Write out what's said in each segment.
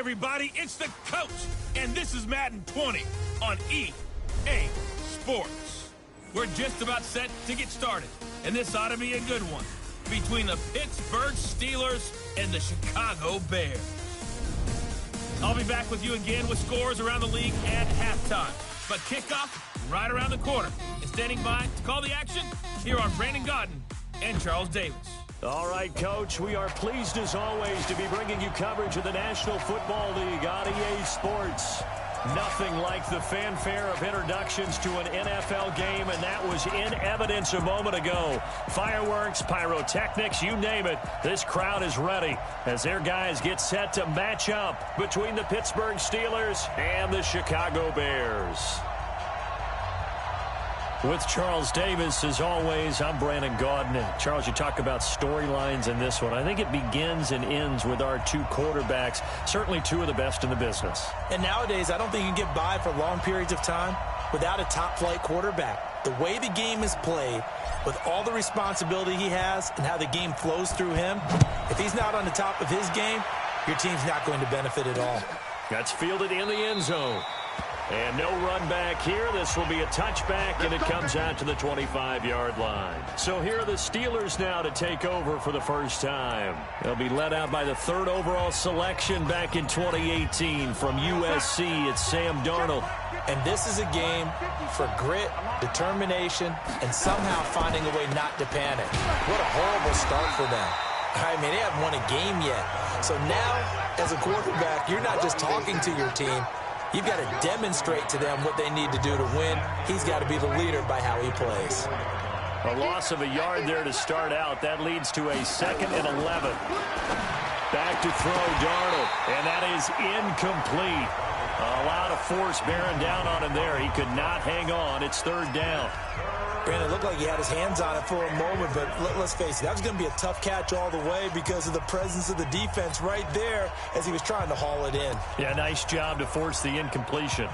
everybody, it's the coach, and this is Madden 20 on EA Sports. We're just about set to get started, and this ought to be a good one between the Pittsburgh Steelers and the Chicago Bears. I'll be back with you again with scores around the league at halftime, but kickoff right around the corner. And standing by to call the action, here are Brandon Gaudin and Charles Davis. All right, Coach, we are pleased as always to be bringing you coverage of the National Football League on EA Sports. Nothing like the fanfare of introductions to an NFL game, and that was in evidence a moment ago. Fireworks, pyrotechnics, you name it. This crowd is ready as their guys get set to match up between the Pittsburgh Steelers and the Chicago Bears. With Charles Davis, as always, I'm Brandon Gaudin. And Charles, you talk about storylines in this one. I think it begins and ends with our two quarterbacks, certainly two of the best in the business. And nowadays, I don't think you can get by for long periods of time without a top-flight quarterback. The way the game is played, with all the responsibility he has and how the game flows through him, if he's not on the top of his game, your team's not going to benefit at all. That's fielded in the end zone. And no run back here. This will be a touchback, and it comes out to the 25-yard line. So here are the Steelers now to take over for the first time. They'll be led out by the third overall selection back in 2018 from USC. It's Sam Darnold. And this is a game for grit, determination, and somehow finding a way not to panic. What a horrible start for them. I mean, they haven't won a game yet. So now, as a quarterback, you're not just talking to your team. You've got to demonstrate to them what they need to do to win. He's got to be the leader by how he plays. A loss of a yard there to start out. That leads to a 2nd and 11. Back to throw Darnold, and that is incomplete. A lot of force bearing down on him there. He could not hang on. It's 3rd down. Brandon, it looked like he had his hands on it for a moment, but let's face it, that was going to be a tough catch all the way because of the presence of the defense right there as he was trying to haul it in. Yeah, nice job to force the incompletion.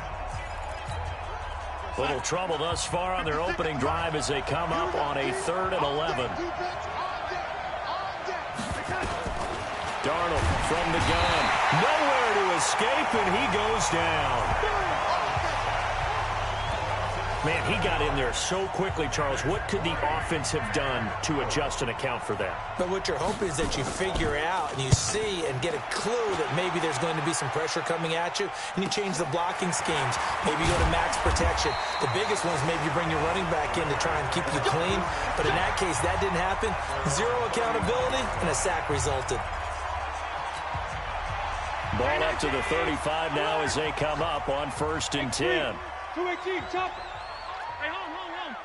Little trouble thus far on their opening drive as they come up on a 3rd and 11. Darnold from the gun. Nowhere to escape, and he goes down. Man, he got in there so quickly, Charles. What could the offense have done to adjust and account for that? But what you're hoping is that you figure out and you see and get a clue that maybe there's going to be some pressure coming at you, and you change the blocking schemes. Maybe you go to max protection. The biggest one is maybe you bring your running back in to try and keep you clean. But in that case, that didn't happen. Zero accountability, and a sack resulted. Ball up to the 35 now as they come up on 1st and 10. 218, chop. Hey, home.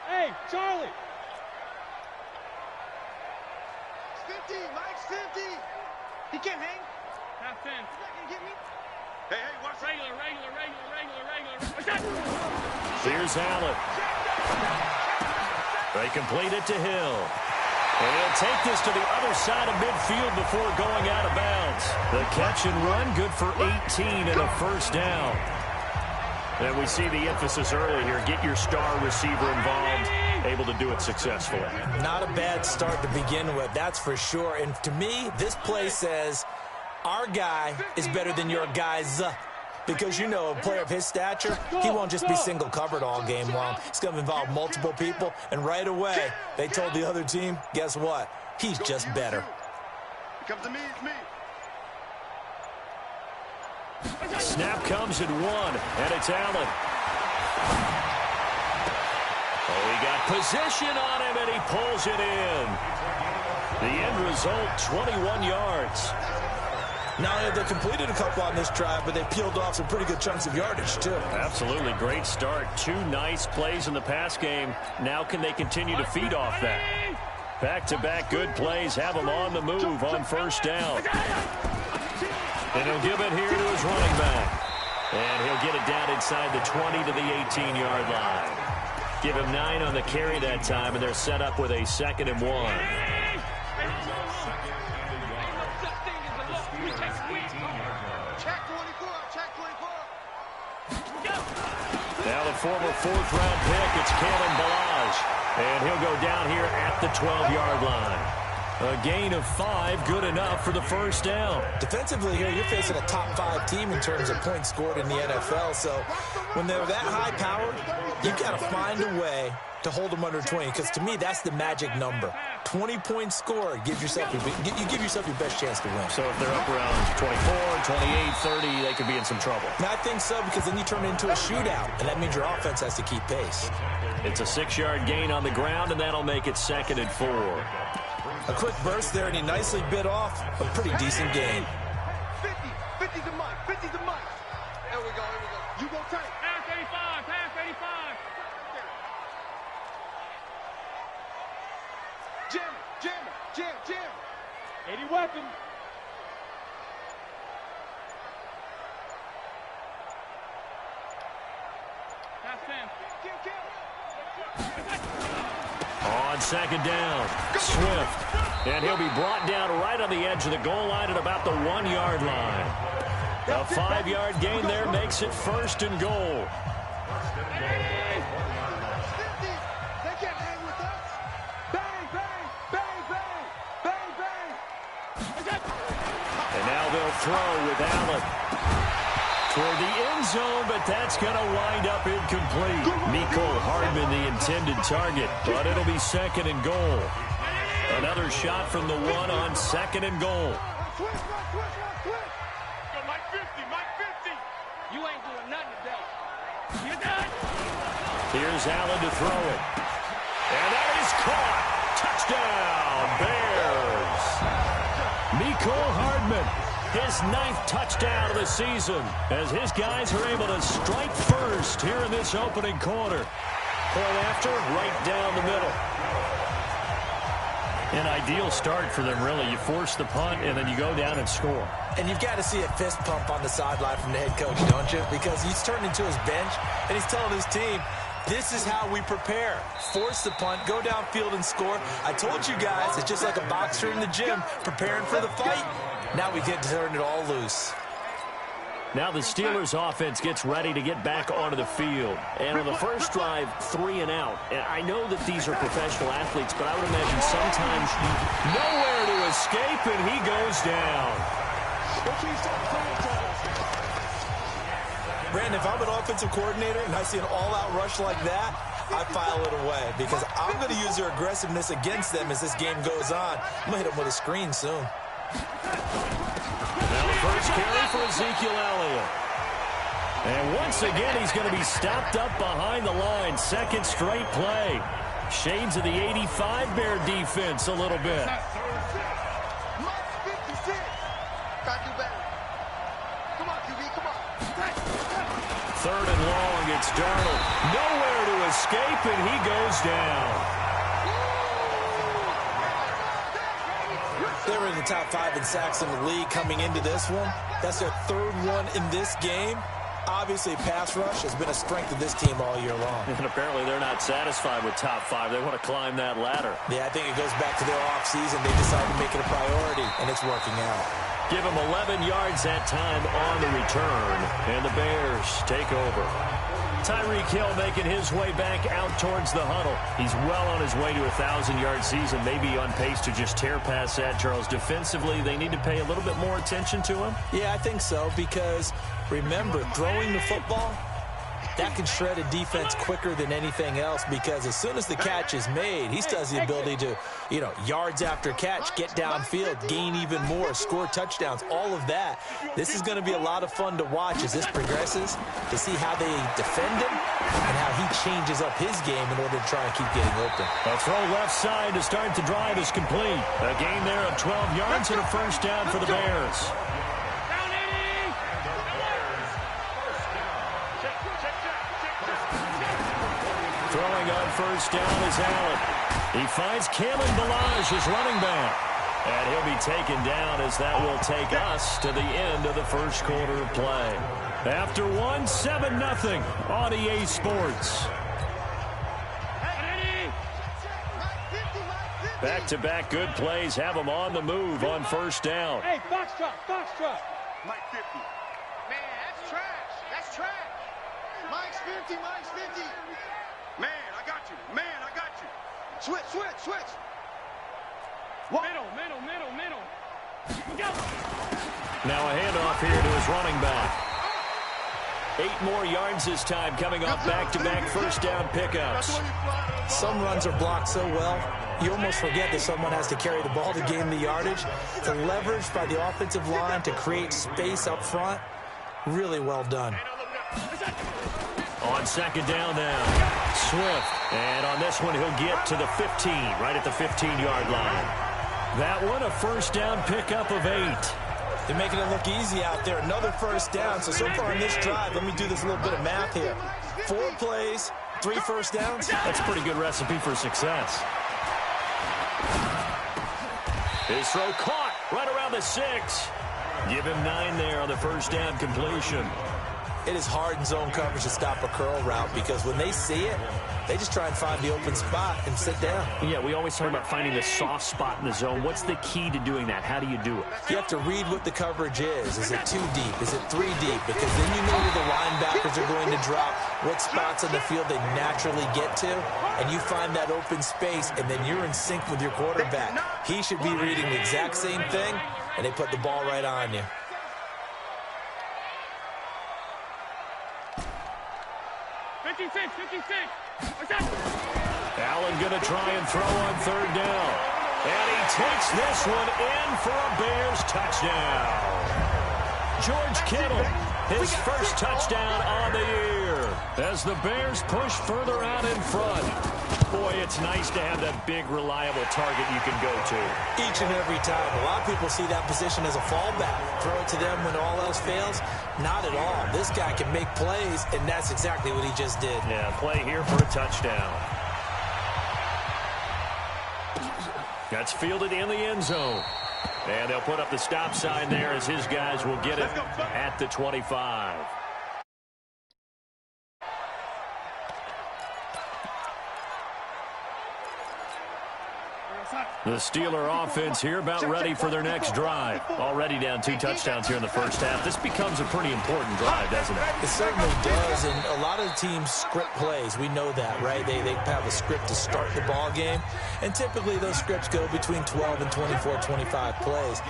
Hey, Charlie. It's 50, Mike's 50. He can't hang. Half 10. He's not going to get me. Hey, watch regular. Here's Allen. They complete it to Hill. And he'll take this to the other side of midfield before going out of bounds. The catch and run, good for 18 and a 1st down. And we see the emphasis early here. Get your star receiver involved, able to do it successfully. Not a bad start to begin with, that's for sure. And to me, this play says our guy is better than your guy's. Because, you know, a player of his stature, he won't just be single covered all game long. It's going to involve multiple people. And right away, they told the other team, guess what? He's just better. Come to me, it's me. Snap comes at 1, and it's Allen. Oh, he got position on him, and he pulls it in. The end result, 21 yards. Not only have they completed a couple on this drive, but they peeled off some pretty good chunks of yardage, too. Absolutely. Great start. 2 nice plays in the pass game. Now can they continue to feed off that? Back-to-back good plays have them on the move on 1st down. And he'll give it here to his running back. And he'll get it down inside the 20 to the 18-yard line. Give him 9 on the carry that time, and they're set up with a 2nd and 1. Now the former 4th-round pick, it's Kalen Balaj. And he'll go down here at the 12-yard line. A gain of 5, good enough for the first down. Defensively here, you're facing a top 5 team in terms of points scored in the NFL. So when they're that high powered, you got to find a way to hold them under 20, because to me, that's the magic number. 20 points scored, you give yourself your best chance to win. So if they're up around 24, 28, 30, they could be in some trouble. And I think so, because then you turn it into a shootout, and that means your offense has to keep pace. It's a 6-yard gain on the ground, and that'll make it 2nd and 4. A quick burst there, and he nicely bit off a pretty decent gain. 50's a mic, 50's a mic. There we go, here we go. You go tight. Pass 85, pass 85. Jam. 80 weapon. Pass 10. On 2nd down, Swift. And he'll be brought down right on the edge of the goal line at about the 1-yard line. A 5-yard gain there makes it 1st and goal. And now they'll throw with Allen toward the end zone, but that's going to wind up incomplete. Mecole Hardman, the intended target, but it'll be 2nd and goal. Another shot from the 1 on 2nd and goal. Mike 50. You ain't doing nothing today. You're done. Here's Allen to throw it. And that is caught. Touchdown, Bears. Mecole Hardman, his 9th touchdown of the season, as his guys are able to strike first here in this opening quarter. Point after, right down the middle. An ideal start for them, really. You force the punt, and then you go down and score. And you've got to see a fist pump on the sideline from the head coach, don't you? Because he's turned into his bench, and he's telling his team, this is how we prepare. Force the punt, go downfield and score. I told you guys, it's just like a boxer in the gym preparing for the fight. Now we get to turn it all loose. Now the Steelers offense gets ready to get back onto the field. And on the first drive, 3 and out. And I know that these are professional athletes, but I would imagine sometimes nowhere to escape, and he goes down. Brandon, if I'm an offensive coordinator and I see an all-out rush like that, I file it away, because I'm going to use their aggressiveness against them as this game goes on. I'm going to hit them with a screen soon. Now the first carry for Ezekiel Elliott. And once again, he's going to be stopped up behind the line. 2nd straight play. Shades of the 85 Bear defense a little bit. Mike 56. Gotta do better. Come on, QB, come on. 3rd and long, it's Darnold. Nowhere to escape, and he goes down. They were in the top 5 in sacks in the league coming into this one. That's their 3rd one in this game. Obviously, pass rush has been a strength of this team all year long. And apparently they're not satisfied with top 5. They want to climb that ladder. Yeah, I think it goes back to their offseason. They decided to make it a priority, and it's working out. Give them 11 yards that time on the return, and the Bears take over. Tyreek Hill making his way back out towards the huddle. He's well on his way to a 1,000-yard season, maybe on pace to just tear past that, Charles. Defensively, they need to pay a little bit more attention to him? Yeah, I think so, because remember, throwing the football, that can shred a defense quicker than anything else, because as soon as the catch is made, he still has the ability to, yards after catch, get downfield, gain even more, score touchdowns, all of that. This is going to be a lot of fun to watch as this progresses, to see how they defend him and how he changes up his game in order to try and keep getting open. A throw left side to start the drive is complete. A gain there of 12 yards and a first down for the Bears. Throwing on first down is Allen. He finds Kalen Ballage, his running back. And he'll be taken down as that will take us to the end of the first quarter of play. After 7-0 on EA Sports. Back-to-back good plays have them on the move on first down. Hey, box truck. Mike 50. Man, that's trash. That's trash. Mike's 50. Man, I got you. Switch. Middle. Now a handoff here to his running back. 8 more yards this time, coming off back-to-back first down pickups. Some runs are blocked so well, you almost forget that someone has to carry the ball to gain the yardage. The leverage by the offensive line to create space up front, really well done. On second down now, Swift. And on this one, he'll get to the 15, right at the 15-yard line. That one, a first down pickup of 8. They're making it look easy out there. Another first down. So far in this drive, let me do this little bit of math here. 4 plays, 3 first downs. That's a pretty good recipe for success. His throw caught right around the 6. Give him 9 there on the first down completion. It is hard in zone coverage to stop a curl route because when they see it, they just try and find the open spot and sit down. Yeah, we always talk about finding the soft spot in the zone. What's the key to doing that? How do you do it? You have to read what the coverage is. Is it 2 deep? Is it 3 deep? Because then you know where the linebackers are going to drop, what spots on the field they naturally get to, and you find that open space, and then you're in sync with your quarterback. He should be reading the exact same thing, and they put the ball right on you. 56. Allen going to try and throw on third down. And he takes this one in for a Bears touchdown. George Kittle, his first touchdown on the year. As the Bears push further out in front. Boy, it's nice to have that big, reliable target you can go to. Each and every time. A lot of people see that position as a fallback. Throw it to them when all else fails. Not at all. This guy can make plays, and that's exactly what he just did. Yeah, play here for a touchdown. That's fielded in the end zone. And they'll put up the stop sign there as his guys will get it at the 25. The Steeler offense here about ready for their next drive. Already down 2 touchdowns here in the first half. This becomes a pretty important drive, doesn't it? It certainly does, and a lot of teams script plays. We know that, right? They have a script to start the ball game, and typically those scripts go between 12 and 24, 25 plays.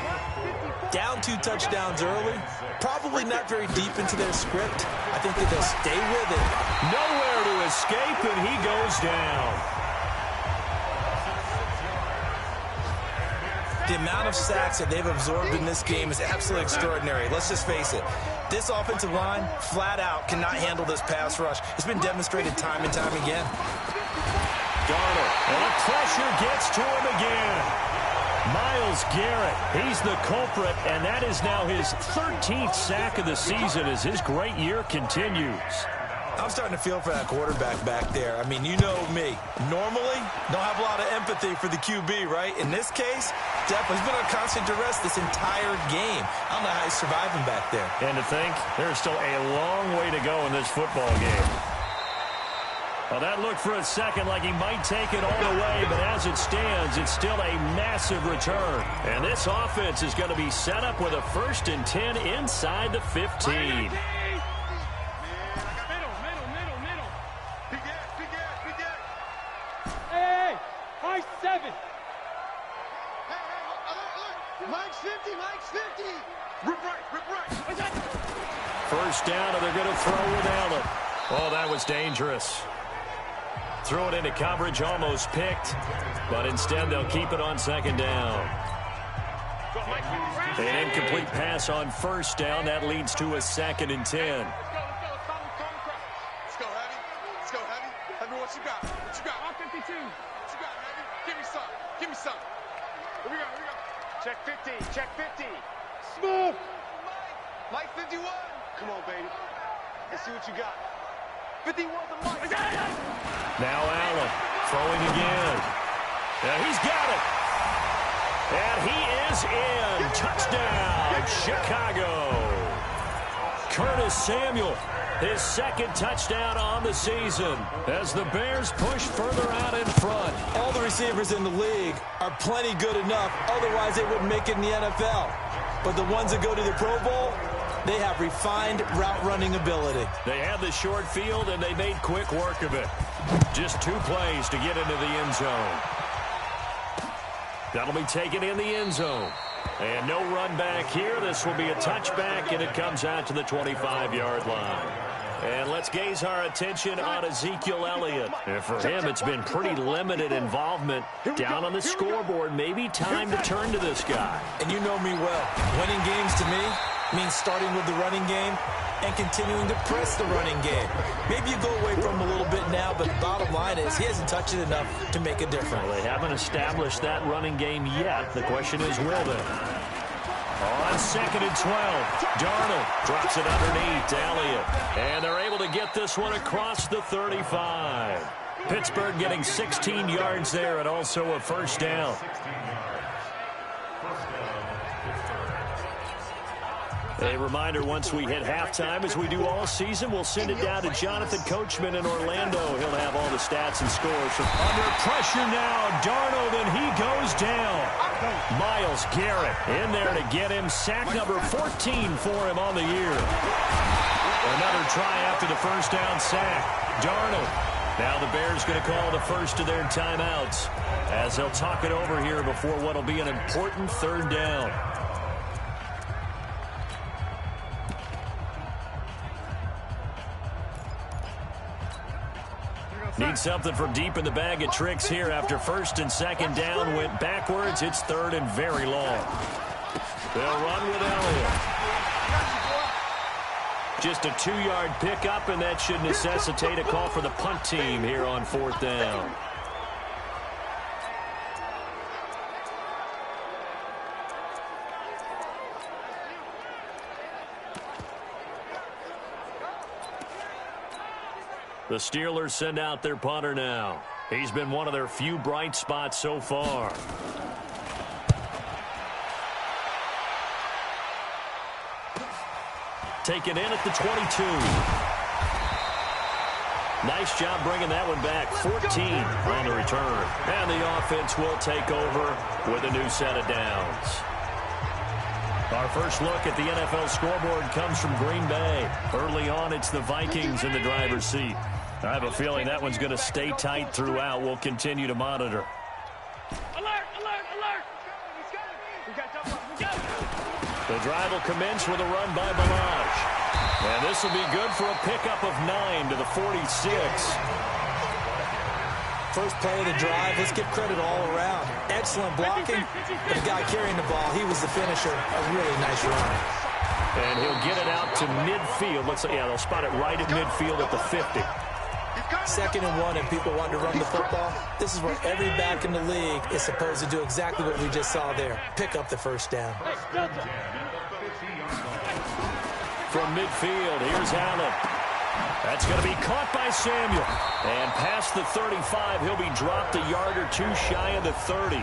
Down 2 touchdowns early, probably not very deep into their script. I think that they'll stay with it. Nowhere to escape, and he goes down. The amount of sacks that they've absorbed in this game is absolutely extraordinary. Let's just face it. This offensive line, flat out, cannot handle this pass rush. It's been demonstrated time and time again. Darnold, and the pressure gets to him again. Myles Garrett, he's the culprit, and that is now his 13th sack of the season as his great year continues. I'm starting to feel for that quarterback back there. I mean, you know me. Normally, don't have a lot of empathy for the QB, right? In this case, definitely. He's been under constant duress this entire game. I don't know how he's surviving back there. And to think, there's still a long way to go in this football game. Well, that looked for a second like he might take it all the way, but as it stands, it's still a massive return. And this offense is going to be set up with a 1st and 10 inside the 15. First down, and they're going to throw with Allen. Oh, that was dangerous. Throw it into coverage, almost picked, but instead they'll keep it on second down. An incomplete pass on first down. That leads to a 2nd and 10. Let's go, Heavy. Let's go, Heavy. Heavy, what you got? What you got? 52. What you got, Heavy? Give me some. Give me some. Here we go. Here we go. Check 50. Check 50. Smooth. Mike 51. Come on, baby. Let's see what you got. 51 to Mike. Now Allen throwing again. And he's got it. And he is in. Touchdown, Chicago. Curtis Samuel, his 2nd touchdown on the season as the Bears push further out in front. All the receivers in the league are plenty good enough. Otherwise, they wouldn't make it in the NFL. But the ones that go to the Pro Bowl, they have refined route running ability. They had the short field, and they made quick work of it. Just 2 plays to get into the end zone. That'll be taken in the end zone. And no run back here. This will be a touchback, and it comes out to the 25-yard line. And let's gaze our attention on Ezekiel Elliott. And for him, it's been pretty limited involvement down on the scoreboard. Maybe time to turn to this guy. And you know me well. Winning games to me means starting with the running game and continuing to press the running game. Maybe you go away from him a little bit now, but the bottom line is he hasn't touched it enough to make a difference. Well, they haven't established that running game yet. The question is, will they? On 2nd and 12, Darnold drops it underneath to Elliott. And they're able to get this one across the 35. Pittsburgh getting 16 yards there and also a first down. A reminder, once we hit halftime, as we do all season, we'll send it down to Jonathan Coachman in Orlando. He'll have all the stats and scores. From under pressure now, Darnold, and he goes down. Myles Garrett in there to get him. Sack number 14 for him on the year. Another try after the first down sack. Darnold. Now the Bears going to call the first of their timeouts as they'll talk it over here before what will be an important third down. Need something from deep in the bag of tricks here after first and second down went backwards. It's third and very long. They'll run with Elliott. Just a 2-yard pickup, and that should necessitate a call for the punt team here on 4th down. The Steelers send out their punter now. He's been one of their few bright spots so far. Taken in at the 22. Nice job bringing that one back. 14 on the return. And the offense will take over with a new set of downs. Our first look at the NFL scoreboard comes from Green Bay. Early on, it's the Vikings in the driver's seat. I have a feeling that one's going to stay tight throughout. We'll continue to monitor. Alert, alert, alert. The drive will commence with a run by Balaj. And this will be good for a pickup of 9 to the 46. First play of the drive, let's give credit all around. Excellent blocking, but the guy carrying the ball, he was the finisher. A really nice run. And he'll get it out to midfield. They'll spot it right at midfield at the 50. 2nd and 1, and people want to run the football. This is where every back in the league is supposed to do exactly what we just saw there. Pick up the first down. From midfield, here's Allen. That's going to be caught by Samuel. And past the 35, he'll be dropped a yard or two shy of the 30.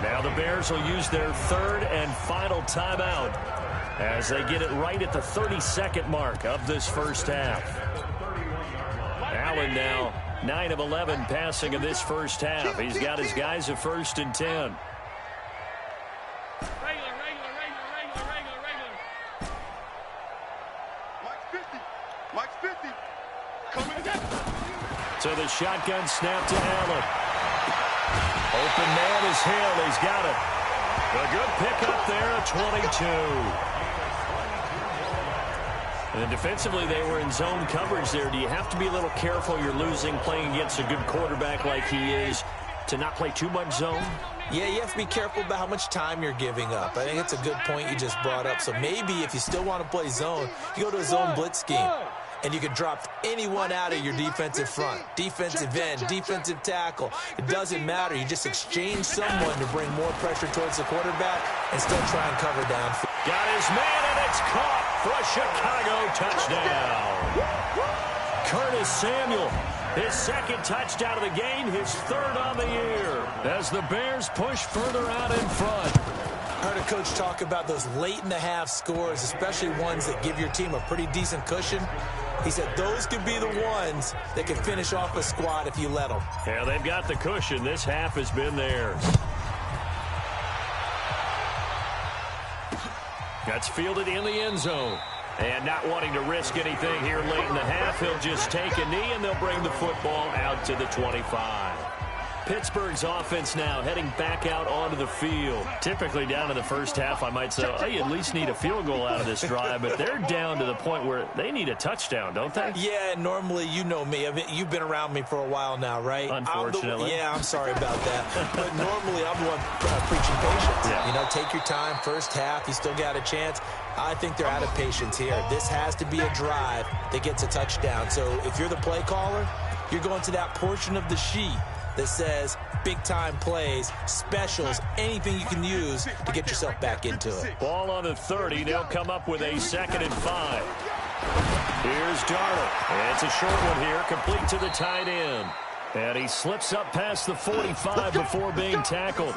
Now the Bears will use their third and final timeout as they get it right at the 32nd mark of this first half. Allen now 9 of 11 passing in this first half. He's got his guys at 1st and 10. So the shotgun snap to Allen. Open man is Hill. He's got it. A good pickup there at 22. And defensively, they were in zone coverage there. Do you have to be a little careful? You're losing playing against a good quarterback like he is to not play too much zone? Yeah, you have to be careful about how much time you're giving up. I think it's a good point you just brought up. So maybe if you still want to play zone, you go to a zone blitz scheme. And you can drop anyone out of your defensive front. Defensive end, defensive tackle. It doesn't matter. You just exchange someone to bring more pressure towards the quarterback and still try and cover downfield. Got his man, and it's caught for a Chicago touchdown. Curtis Samuel, his 2nd touchdown of the game, his 3rd on the year. As the Bears push further out in front. Heard a coach talk about those late-in-the-half scores, especially ones that give your team a pretty decent cushion. He said those could be the ones that can finish off a squad if you let them. Yeah, they've got the cushion. This half has been theirs. That's fielded in the end zone. And not wanting to risk anything here late in the half, he'll just take a knee, and they'll bring the football out to the 25. Pittsburgh's offense now heading back out onto the field. Typically down in the first half, I might say, oh, you at least need a field goal out of this drive, but they're down to the point where they need a touchdown, don't they? Yeah, normally, you know me. You've been around me for a while now, right? Unfortunately. I'm sorry about that. But normally, I'm the one preaching patience. Yeah. You know, take your time. First half, you still got a chance. I think they're out of patience here. This has to be a drive that gets a touchdown. So if you're the play caller, you're going to that portion of the sheet that says big-time plays, specials, anything you can use to get yourself back into it. Ball on the 30. They'll come up with a 2nd and 5. Here's Darnold. It's a short one here, complete to the tight end. And he slips up past the 45 before being tackled.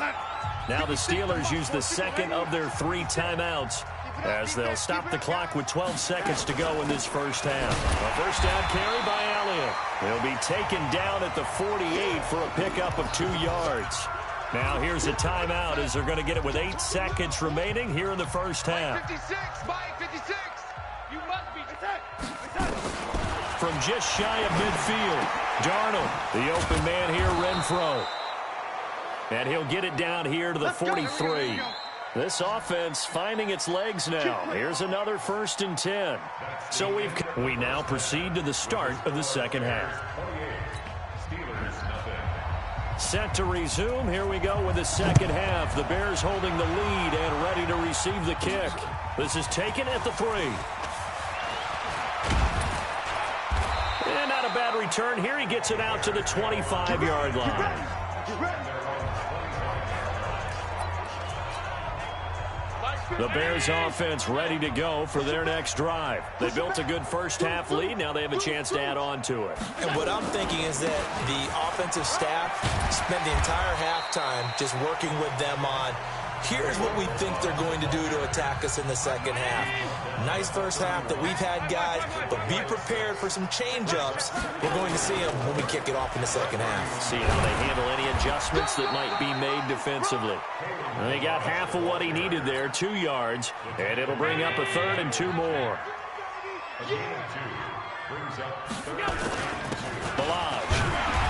Now the Steelers use the second of their 3 timeouts as they'll stop the clock with 12 seconds to go in this first half. A first down carry by Elliott. He'll be taken down at the 48 for a pickup of 2 yards. Now here's a timeout as they're going to get it with 8 seconds remaining here in the first half. 56, Mike, 56. You must be From just shy of midfield, Darnold, the open man here, Renfro. And he'll get it down here to the 43. This offense finding its legs now. Here's another 1st and 10. So we now proceed to the start of the second half. Set to resume. Here we go with the second half. The Bears holding the lead and ready to receive the kick. This is taken at the 3. And not a bad return here. He gets it out to the 25-yard line. The Bears offense ready to go for their next drive. They built a good first half lead. Now they have a chance to add on to it. And what I'm thinking is that the offensive staff spent the entire halftime just working with them on, here's what we think they're going to do to attack us in the second half. Nice first half that we've had, guys, but be prepared for some change-ups. We're going to see them when we kick it off in the second half. See how they handle any adjustments that might be made defensively. And they got half of what he needed there, 2 yards, and it'll bring up a 3rd and 2 more. Balaj.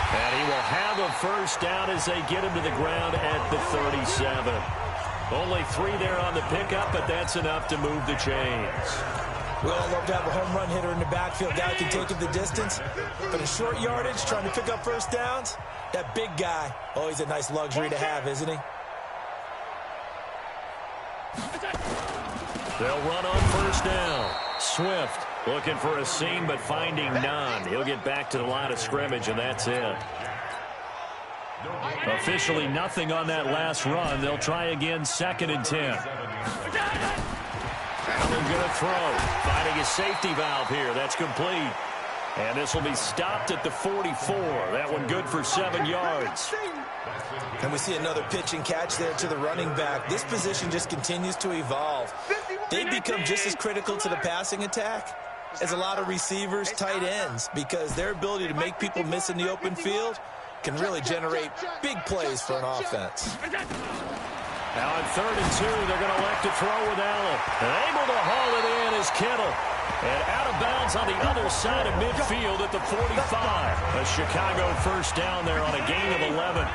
And he will have a first down as they get him to the ground at the 37. Only 3 there on the pickup, but that's enough to move the chains. We all love to have a home run hitter in the backfield. Guy can take it the distance. But in short yardage, trying to pick up first downs, that big guy, oh, he's a nice luxury to have, isn't he? They'll run on first down. Swift looking for a seam, but finding none. He'll get back to the line of scrimmage, and that's it. Officially nothing on that last run. They'll try again, 2nd and 10. Allen going to throw. Finding a safety valve here. That's complete. And this will be stopped at the 44. That one good for 7 yards. And we see another pitch and catch there to the running back. This position just continues to evolve. They become just as critical to the passing attack as a lot of receivers, tight ends, because their ability to make people miss in the open field can really generate big plays for an offense. Now on 3rd and 2, they're going to elect to throw with Allen. And able to haul it in is Kittle. And out of bounds on the other side of midfield at the 45. A Chicago first down there on a gain of 11.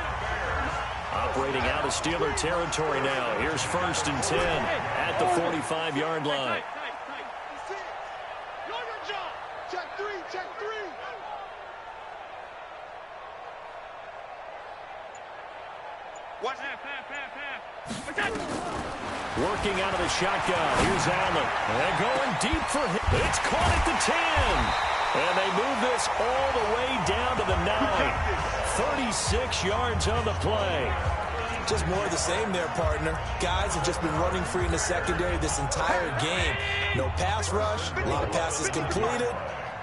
Operating out of Steeler territory now. Here's 1st and 10 at the 45-yard line. Check 3, check 3. Watch that, Working out of the shotgun. Here's Allen. And going deep for him. It's caught at the 10. And they move this all the way down to the 9. 36 yards on the play. Just more of the same there, partner. Guys have just been running free in the secondary this entire game. No pass rush, a lot of passes completed.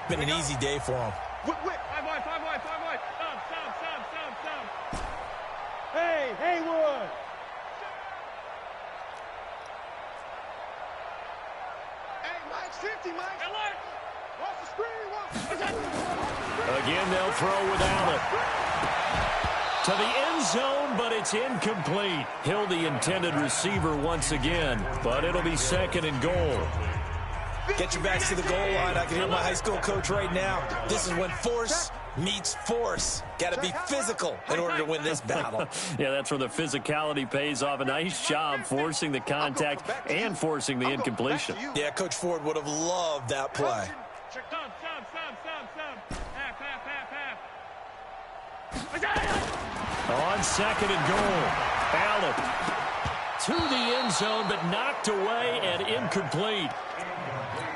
Been an easy day for them. 5 wide. Stop. Hey, Haywood. Hey, Mike's 50, Mike. Watch the screen. Again, they'll throw with Allen. To the end zone, but it's incomplete. Hill, the intended receiver once again, but it'll be 2nd and goal. Get your backs to the goal line. I can hear my high school coach right now. This is when force meets force. Got to be physical in order to win this battle. Yeah, that's where the physicality pays off. A nice job forcing the contact and forcing the incompletion. Yeah, Coach Ford would have loved that play. On second and goal, Allen to the end zone, but knocked away and incomplete.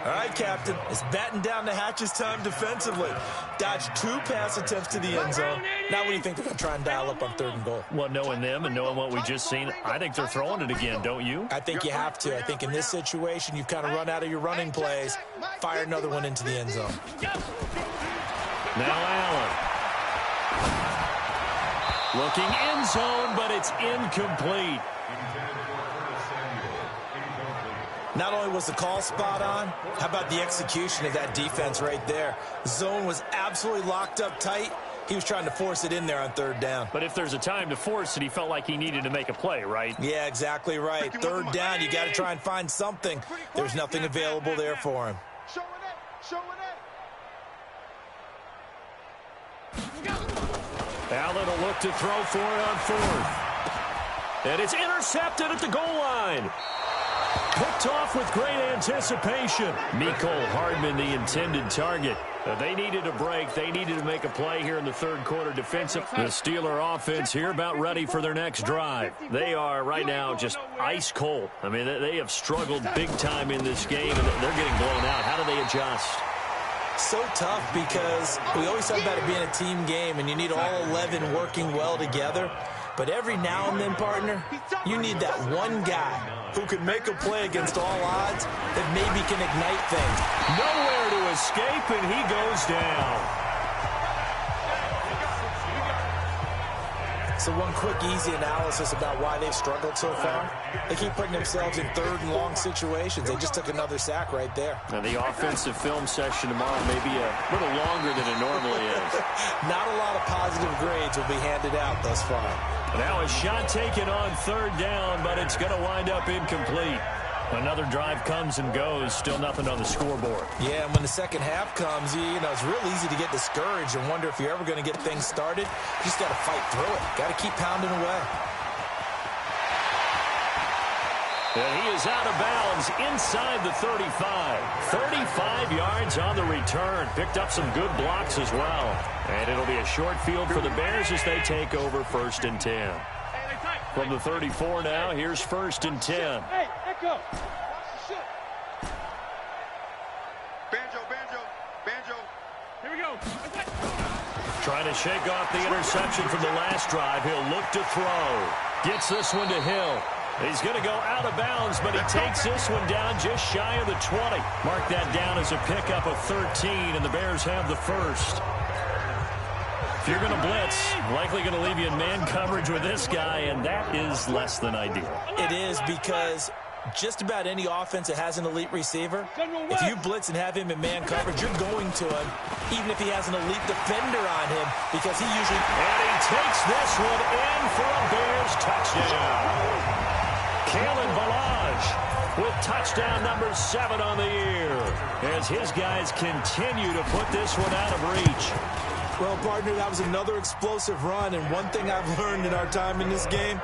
All right, Captain, it's batten down the hatches time defensively. Dodged 2 pass attempts to the end zone. Now what do you think they're going to try and dial up on 3rd and goal? Well, knowing them and knowing what we just seen, I think they're throwing it again, don't you? I think you have to. I think in this situation, you've kind of run out of your running plays. Fire another one into the end zone. Now Allen. Looking end zone, but it's incomplete. Not only was the call spot on, how about the execution of that defense right there? The zone was absolutely locked up tight. He was trying to force it in there on 3rd down. But if there's a time to force it, he felt like he needed to make a play, right? Yeah, exactly right. 3rd down, you got to try and find something. There's nothing available there for him. Allen will look to throw for it on 4th. And it's intercepted at the goal line. Picked off with great anticipation. Mecole Hardman, the intended target. They needed a break. They needed to make a play here in the 3rd quarter defensive. The Steeler offense here about ready for their next drive. They are right now just ice cold. I mean, they have struggled big time in this game, and they're getting blown out. How do they adjust? So tough because we always talk about it being a team game, and you need all 11 working well together. But every now and then, partner, you need that one guy who can make a play against all odds that maybe can ignite things. Nowhere to escape, and he goes down. So one quick, easy analysis about why they've struggled so far. They keep putting themselves in 3rd and long situations. They just took another sack right there. Now the offensive film session tomorrow may be a little longer than it normally is. Not a lot of positive grades will be handed out thus far. Now a shot taken on 3rd down, but it's going to wind up incomplete. Another drive comes and goes, still nothing on the scoreboard. Yeah, and when the second half comes, you know, it's real easy to get discouraged and wonder if you're ever going to get things started. You just got to fight through it. Got to keep pounding away. And he is out of bounds inside the 35. 35 yards on the return. Picked up some good blocks as well. And it'll be a short field for the Bears as they take over 1st and 10. From the 34 now, here's 1st and 10. Hey, Echo. Banjo. Here we go. Trying to shake off the interception from the last drive. He'll look to throw. Gets this one to Hill. He's going to go out of bounds, but he takes this one down just shy of the 20. Mark that down as a pickup of 13, and the Bears have the first. If you're going to blitz, likely going to leave you in man coverage with this guy, and that is less than ideal. It is, because just about any offense that has an elite receiver, if you blitz and have him in man coverage, you're going to him, even if he has an elite defender on him, because he usually... And he takes this one in for a Bears touchdown. Kalen Ballage with touchdown number 7 on the year, as his guys continue to put this one out of reach. Well, partner, that was another explosive run, and one thing I've learned in our time in this game,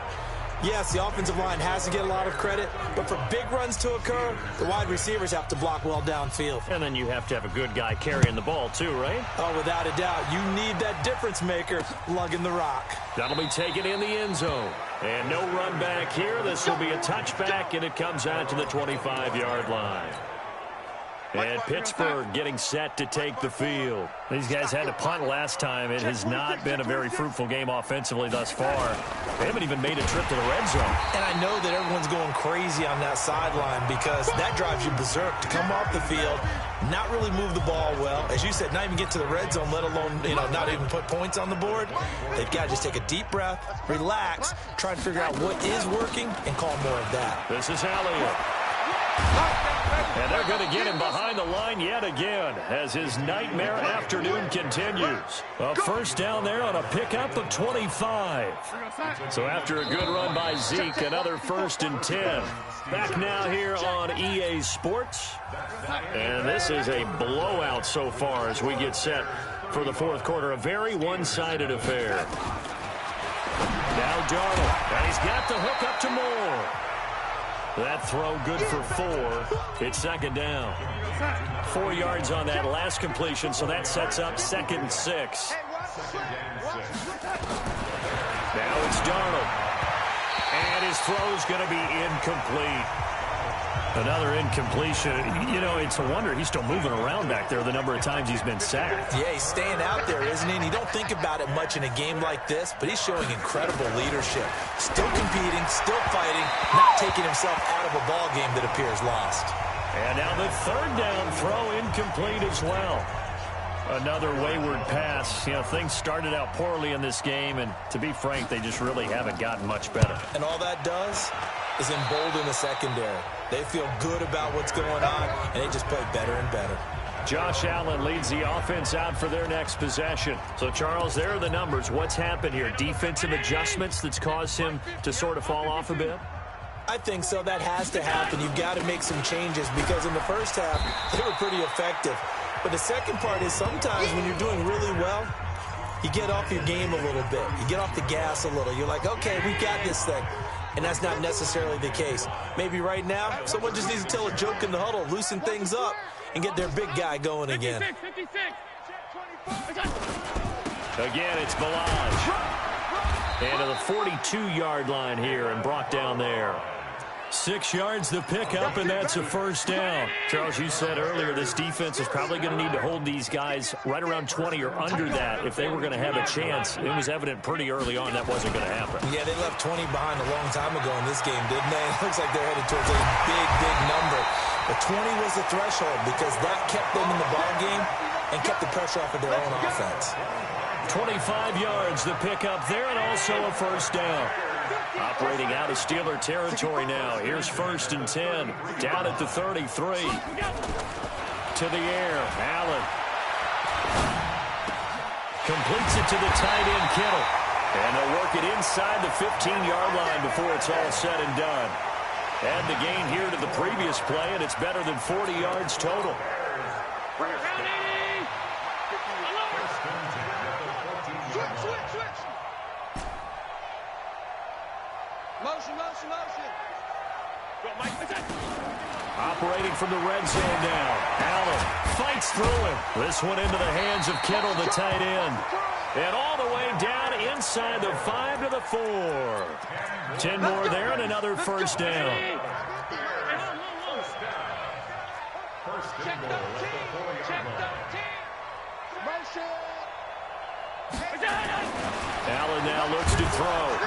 yes, the offensive line has to get a lot of credit, but for big runs to occur, the wide receivers have to block well downfield. And then you have to have a good guy carrying the ball too, right? Oh, without a doubt. You need that difference maker lugging the rock. That'll be taken in the end zone. And no run back here. This will be a touchback, and it comes out to the 25-yard line. And Pittsburgh getting set to take the field. These guys had to punt last time. It has not been a very fruitful game offensively thus far. They haven't even made a trip to the red zone. And I know that everyone's going crazy on that sideline because that drives you berserk to come off the field, not really move the ball well. As you said, not even get to the red zone, let alone, not even put points on the board. They've got to just take a deep breath, relax, try to figure out what is working, and call more of that. This is Elliott. And they're going to get him behind the line yet again as his nightmare afternoon continues. A first down there on a pickup of 25. So after a good run by Zeke, another 1st and 10. Back now here on EA Sports. And this is a blowout so far as we get set for the fourth quarter. A very one-sided affair. Now Darnold, and he's got the hook up to Moore. That throw good for 4. It's second down. 4 yards on that last completion, so that sets up 2nd and 6. Now it's Darnold. And his throw's going to be incomplete. Another incompletion. You know, it's a wonder he's still moving around back there the number of times he's been sacked. Yeah, he's staying out there, isn't he? And you don't think about it much in a game like this, but he's showing incredible leadership. Still competing, still fighting, not taking himself out of a ball game that appears lost. And now the third down throw incomplete as well. Another wayward pass. You know, things started out poorly in this game, and to be frank, they just really haven't gotten much better. And all that does is embolden the secondary. They feel good about what's going on, and they just play better and better. Josh Allen leads the offense out for their next possession. So, Charles, there are the numbers. What's happened here? Defensive adjustments that's caused him to sort of fall off a bit? I think so. That has to happen. You've got to make some changes because in the first half, they were pretty effective. But the second part is sometimes when you're doing really well, you get off your game a little bit. You get off the gas a little. You're like, okay, we've got this thing. And that's not necessarily the case. Maybe right now, someone just needs to tell a joke in the huddle, loosen things up, and get their big guy going again. 56. Again, it's Balaj. And to the 42-yard line here and brought down there. 6 yards the pickup, and that's a first down. Charles, you said earlier this defense is probably going to need to hold these guys right around 20 or under that if they were going to have a chance. It was evident pretty early on that wasn't going to happen. Yeah, they left 20 behind a long time ago in this game, didn't they? It looks like they're headed towards a big, big number. But 20 was the threshold because that kept them in the ball game and kept the pressure off of their own offense. 25 yards the pickup there, and also a first down. Operating out of Steeler territory now. Here's 1st and 10. Down at the 33. To the air. Allen. Completes it to the tight end, Kittle. And they'll work it inside the 15-yard line before it's all said and done. Add the gain here to the previous play, and it's better than 40 yards total. Operating from the red zone now. Allen fights through him. This one into the hands of Kittle, the tight end. And all the way down inside the 5 to the 4. 10 more there and another first down. Allen now looks to throw.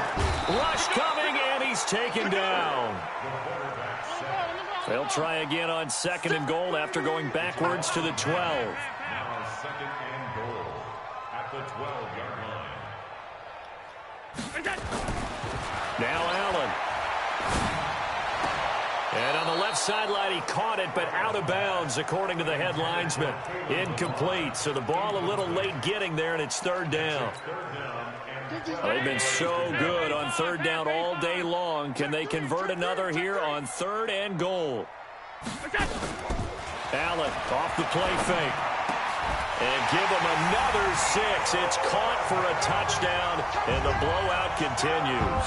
Rush coming, and he's taken down. They'll try again on 2nd and goal after going backwards to the 12. Now 2nd and goal at the 12-yard line. Now Allen. And on the left sideline, he caught it, but out of bounds, according to the head linesman. Incomplete, so the ball a little late getting there, and it's 3rd down. They've been so good on 3rd down all day long. Can they convert another here on 3rd and goal? Allen off the play fake. And give them another 6. It's caught for a touchdown, and the blowout continues.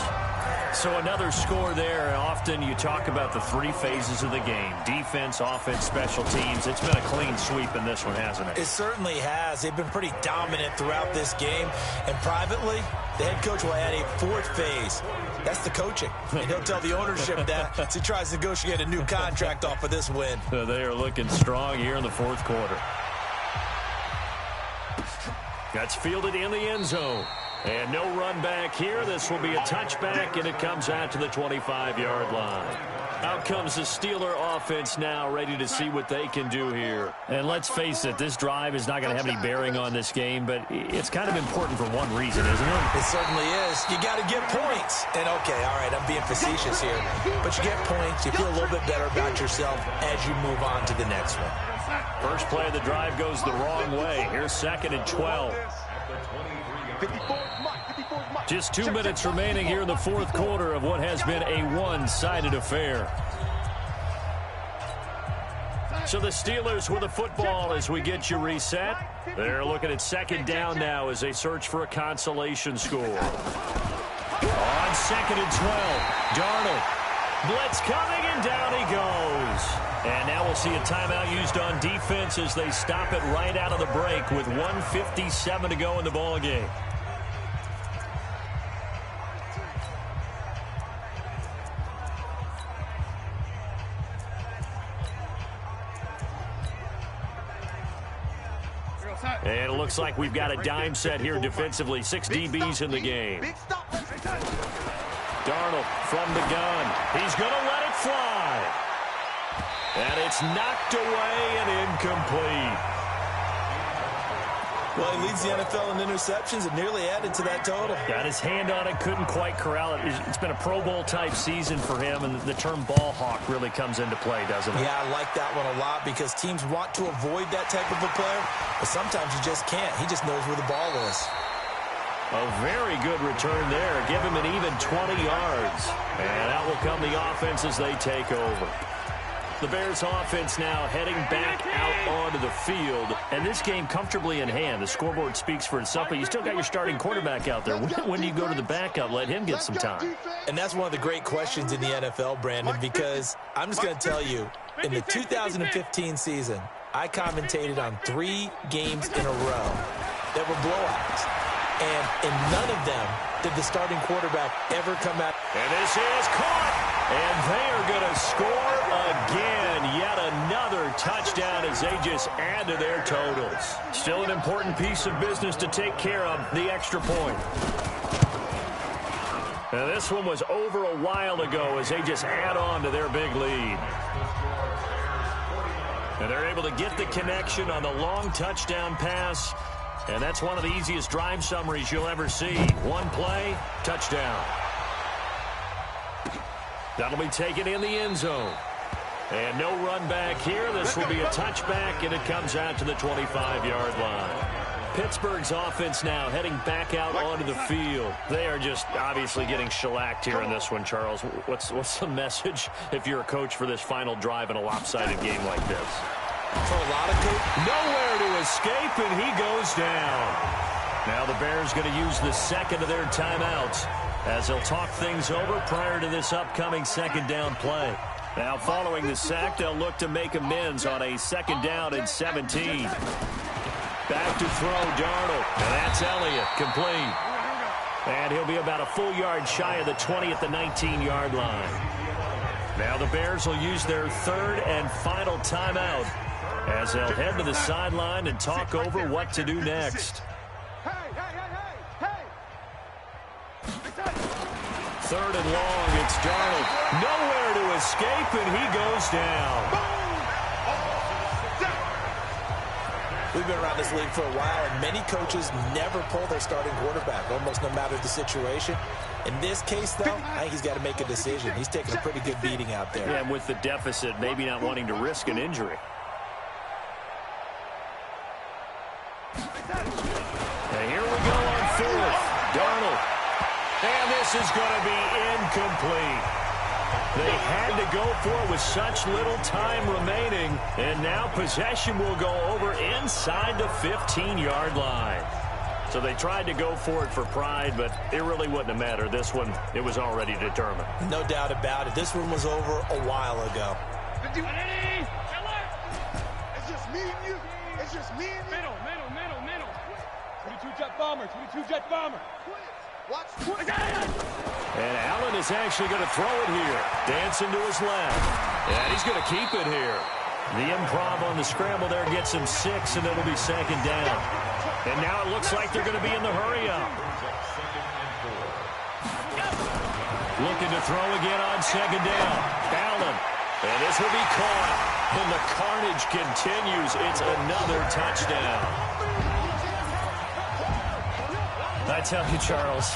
So another score there. Often you talk about the 3 phases of the game. Defense, offense, special teams. It's been a clean sweep in this one, hasn't it? It certainly has. They've been pretty dominant throughout this game. And privately, the head coach will add a 4th phase. That's the coaching. And he'll tell the ownership that as he tries to negotiate a new contract off of this win. They are looking strong here in the 4th quarter. That's fielded in the end zone. And no run back here. This will be a touchback, and it comes out to the 25-yard line. Out comes the Steeler offense now, ready to see what they can do here. And let's face it, this drive is not going to have any bearing on this game, but it's kind of important for one reason, isn't it? It certainly is. You got to get points. And, okay, all right, I'm being facetious here. But you get points. You feel a little bit better about yourself as you move on to the next one. First play of the drive goes the wrong way. Here's 2nd and 12. Just 2 minutes remaining here in the 4th quarter of what has been a one-sided affair. So the Steelers with the football as we get you reset. They're looking at second down now as they search for a consolation score. On second and 12, Darnold. Blitz coming, and down he goes. And now we'll see a timeout used on defense as they stop it right out of the break with 1:57 to go in the ball game. And it looks like we've got a dime set here defensively. 6 DBs in the game. Darnold from the gun. He's going to let it fly. And it's knocked away and incomplete. Well, he leads the NFL in interceptions and nearly added to that total. Got his hand on it, couldn't quite corral it. It's been a Pro Bowl-type season for him, and the term ball hawk really comes into play, doesn't it? Yeah, I like that one a lot because teams want to avoid that type of a player, but sometimes you just can't. He just knows where the ball is. A very good return there. Give him an even 20 yards. And out will come the offense as they take over. The Bears offense now heading back out onto the field. And this game comfortably in hand. The scoreboard speaks for itself, but you still got your starting quarterback out there. When do you go to the backup? Let him get some time. And that's one of the great questions in the NFL, Brandon, because I'm just going to tell you, in the 2015 season, I commentated on 3 games in a row that were blowouts. And in none of them did the starting quarterback ever come out. And this is caught. And they are going to score again. Yet another touchdown as they just add to their totals. Still an important piece of business to take care of, the extra point. Now this one was over a while ago as they just add on to their big lead. And they're able to get the connection on the long touchdown pass. And that's one of the easiest drive summaries you'll ever see. One play, touchdown. That'll be taken in the end zone. And no run back here. This will be a touchback, and it comes out to the 25-yard line. Pittsburgh's offense now heading back out onto the field. They are just obviously getting shellacked here in this one, Charles. What's the message if you're a coach for this final drive in a lopsided game like this? For a lot of coaches, nowhere to escape, and he goes down. Now the Bears going to use the second of their timeouts as they'll talk things over prior to this upcoming second down play. Now following the sack, they'll look to make amends on a second down and 17. Back to throw, Darnold, and that's Elliott, complete. And he'll be about a full yard shy of the 20 at the 19-yard line. Now the Bears will use their third and final timeout as they'll head to the sideline and talk over what to do next. Third and long, it's Darnold. Nowhere to escape, and he goes down. We've been around this league for a while, and many coaches never pull their starting quarterback, almost no matter the situation. In this case, though, I think he's got to make a decision. He's taking a pretty good beating out there. Yeah, and with the deficit, maybe not wanting to risk an injury. And here we go on fourth. Darnold. And this is going to be incomplete. They had to go for it with such little time remaining. And now possession will go over inside the 15-yard line. So they tried to go for it for pride, but it really wouldn't have mattered. This one, it was already determined. No doubt about it. This one was over a while ago. It's just me and you. It's just me and you. Middle. 22-jet bomber. 22-jet bomber. Watch. And Allen is actually going to throw it here. Dancing to his left. And he's going to keep it here. The improv on the scramble there gets him 6, and it'll be second down. And now it looks like they're going to be in the hurry-up. Looking to throw again on second down. Allen. And this will be caught. And the carnage continues. It's another touchdown. I tell you, Charles,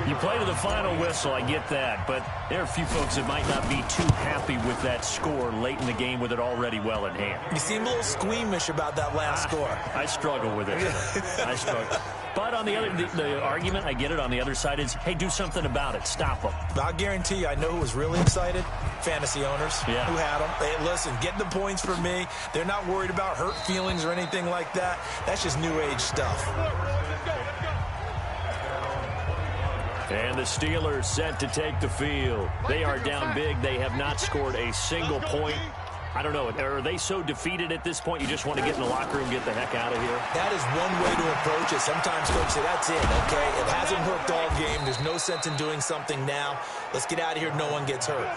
You play to the final whistle, I get that, but there are a few folks that might not be too happy with that score late in the game with it already well in hand. You seem a little squeamish about that last score. I struggle with it. I struggle. But on the other, the argument, I get it, on the other side is, hey, do something about it. Stop them. I'll guarantee you, I know who was really excited. Fantasy owners who had them. Hey, listen, getting the points for me. They're not worried about hurt feelings or anything like that. That's just new age stuff. And the Steelers set to take the field. They are down big. They have not scored a single point. I don't know. Are they so defeated at this point you just want to get in the locker room and get the heck out of here? That is one way to approach it. Sometimes folks say, that's it, okay? It hasn't worked all game. There's no sense in doing something now. Let's get out of here. No one gets hurt.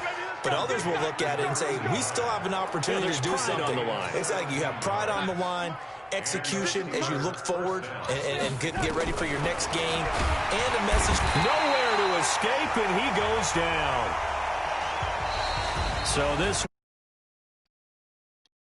But others will look at it and say, we still have an opportunity to do something. On the line. Exactly. You have pride on the line, execution as you look forward and get ready for your next game, and a message. Nowhere to escape, and he goes down. So this